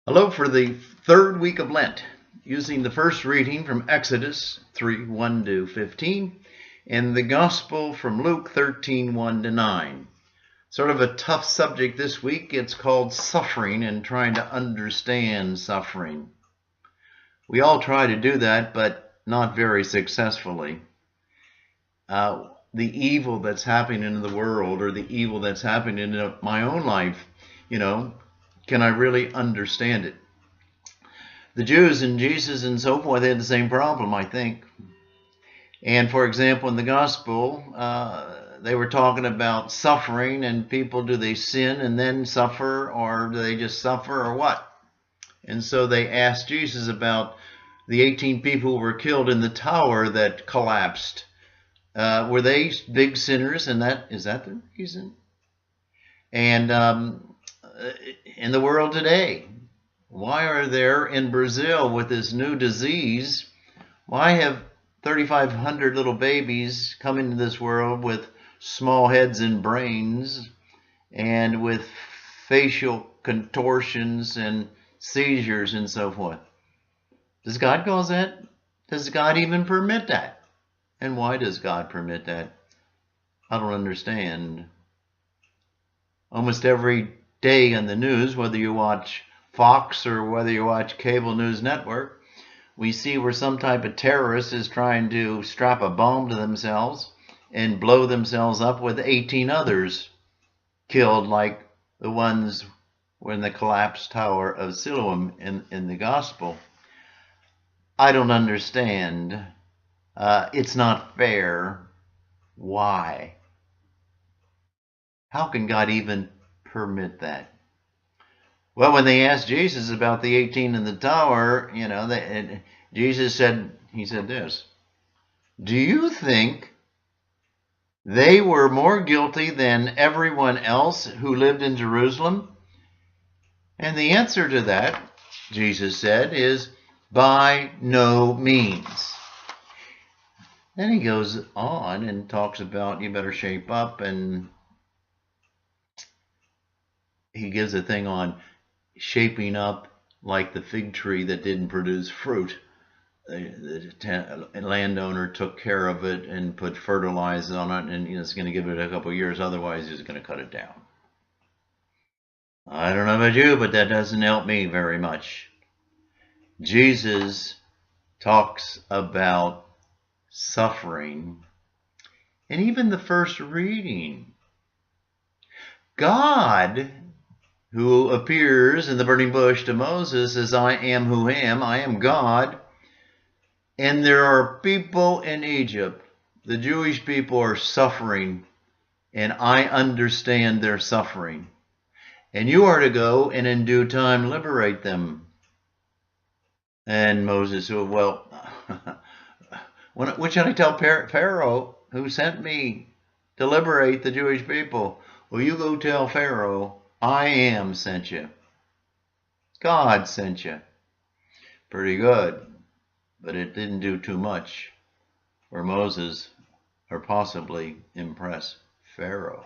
Hello for the third week of Lent, using the first reading from Ex.3.1-15 and the Gospel from Luke 13:1-9. Sort of a tough subject this week. It's called suffering and trying to understand suffering. We all try to do that, but not very successfully. The evil that's happening in the world, or the evil that's happening in my own life, can I really understand it? The Jews and Jesus and so forth had the same problem, I think. And for example, in the gospel, they were talking about suffering, and people, do they sin and then suffer, or do they just suffer, or what? And so they asked Jesus about the 18 people who were killed in the tower that collapsed. Were they big sinners, and is that the reason? And in the world today, why are there in Brazil with this new disease, why have 3,500 little babies come into this world with small heads and brains and with facial contortions and seizures and so forth? Does God cause that? Does God even permit that? And why does God permit that? I don't understand. Almost every day in the news, whether you watch Fox or whether you watch cable news network, we see where some type of terrorist is trying to strap a bomb to themselves and blow themselves up with 18 others killed, like the ones in the collapsed Tower of Siloam in the gospel. I don't understand. It's not fair. Why? How can God even permit that? Well, when they asked Jesus about the 18 in the tower, Jesus said this: do you think they were more guilty than everyone else who lived in Jerusalem? And the answer to that, Jesus said, is by no means. Then he goes on and talks about you better shape up, and he gives a thing on shaping up like the fig tree that didn't produce fruit. The landowner took care of it and put fertilizer on it, and it's going to give it a couple of years, otherwise he's going to cut it down. I don't know about you, but that doesn't help me very much. Jesus talks about suffering, and even the first reading, God, who appears in the burning bush to Moses, says, I am who am, I am God. And there are people in Egypt, the Jewish people are suffering, and I understand their suffering. And you are to go and in due time liberate them. And Moses said, well, what should I tell Pharaoh, who sent me to liberate the Jewish people? Well, you go tell Pharaoh, I am sent you. God sent you. Pretty good. But it didn't do too much for Moses, or possibly impress Pharaoh.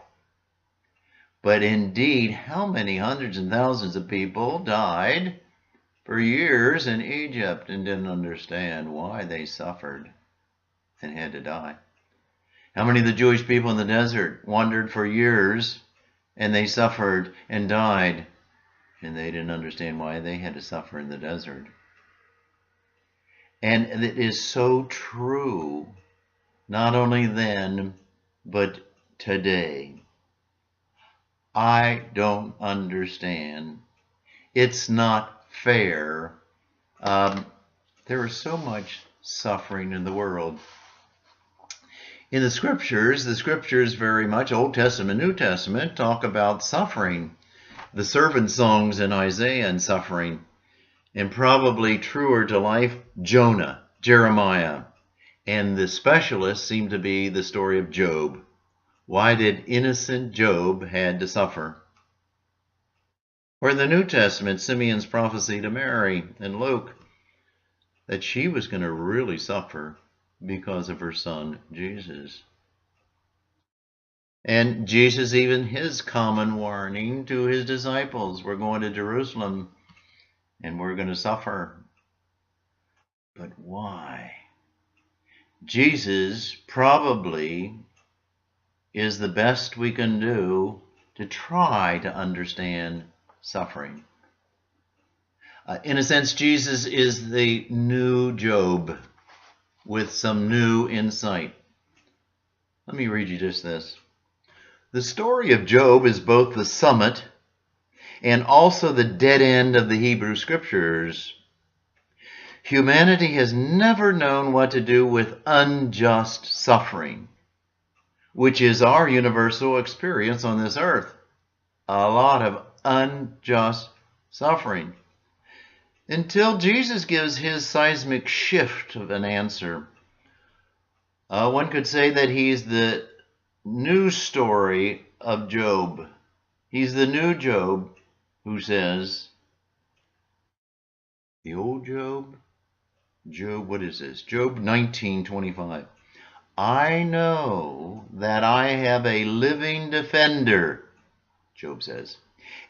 But indeed, how many hundreds and thousands of people died for years in Egypt and didn't understand why they suffered and had to die? How many of the Jewish people in the desert wandered for years and they suffered and died, and they didn't understand why they had to suffer in the desert? And it is so true, not only then, but today. I don't understand. It's not fair. There is so much suffering in the world. In the scriptures very much, Old Testament, New Testament, talk about suffering. The servant songs in Isaiah and suffering. And probably truer to life, Jonah, Jeremiah. And the specialists seem to be the story of Job. Why did innocent Job had to suffer? Or in the New Testament, Simeon's prophecy to Mary and Luke, that she was going to really suffer because of her son, Jesus. And Jesus, even his common warning to his disciples, we're going to Jerusalem, and we're going to suffer. But why? Jesus probably is the best we can do to try to understand suffering. In a sense, Jesus is the new Job with some new insight. Let me read you just this. The story of Job is both the summit and also the dead end of the Hebrew Scriptures. Humanity has never known what to do with unjust suffering, which is our universal experience on this earth. A lot of unjust suffering. Until Jesus gives his seismic shift of an answer. One could say that he's the new story of Job. He's the new Job who says, the old Job? Job, what is this? Job 19:25. I know that I have a living defender, Job says,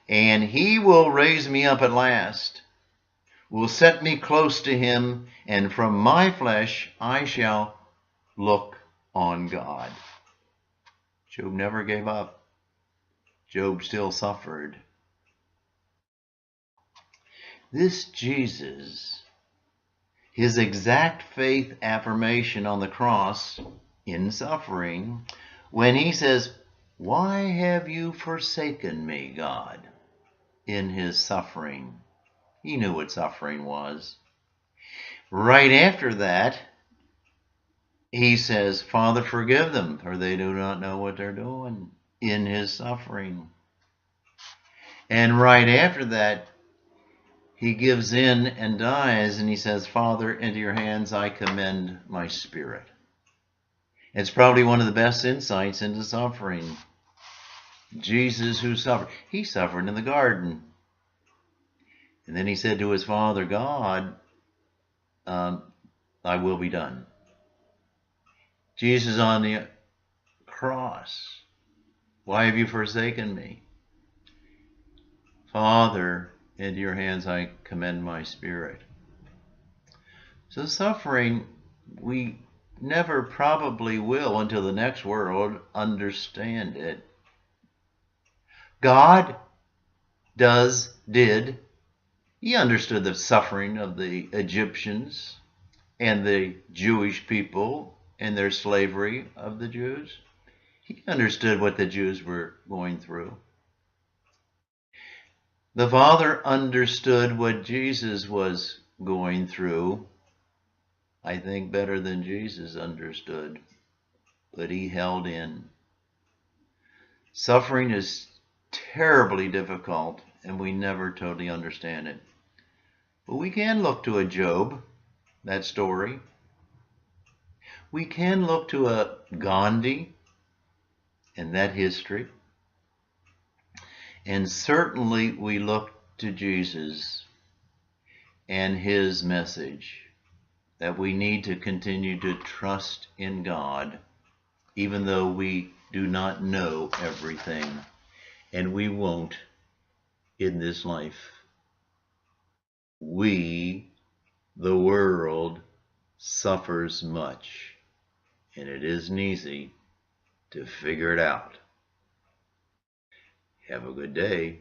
and he will raise me up at last, will set me close to him, and from my flesh I shall look on God. Job never gave up. Job still suffered. This Jesus, his exact faith affirmation on the cross in suffering, when he says, why have you forsaken me, God? In his suffering. He knew what suffering was. Right after that, he says, Father, forgive them, for they do not know what they're doing, in his suffering. And right after that, he gives in and dies, and he says, Father, into your hands I commend my spirit. It's probably one of the best insights into suffering. Jesus who suffered. He suffered in the garden. And then he said to his Father, God, thy will be done. Jesus on the cross. Why have you forsaken me? Father, into your hands I commend my spirit. So suffering, we never probably will until the next world understand it. God did. He understood the suffering of the Egyptians and the Jewish people and their slavery of the Jews. He understood what the Jews were going through. The Father understood what Jesus was going through, I think better than Jesus understood, but he held in. Suffering is terribly difficult, and we never totally understand it. But we can look to a Job, that story. We can look to a Gandhi and that history. And certainly we look to Jesus and his message that we need to continue to trust in God, even though we do not know everything, and we won't in this life. We, the world, suffers much, and it isn't easy to figure it out. Have a good day.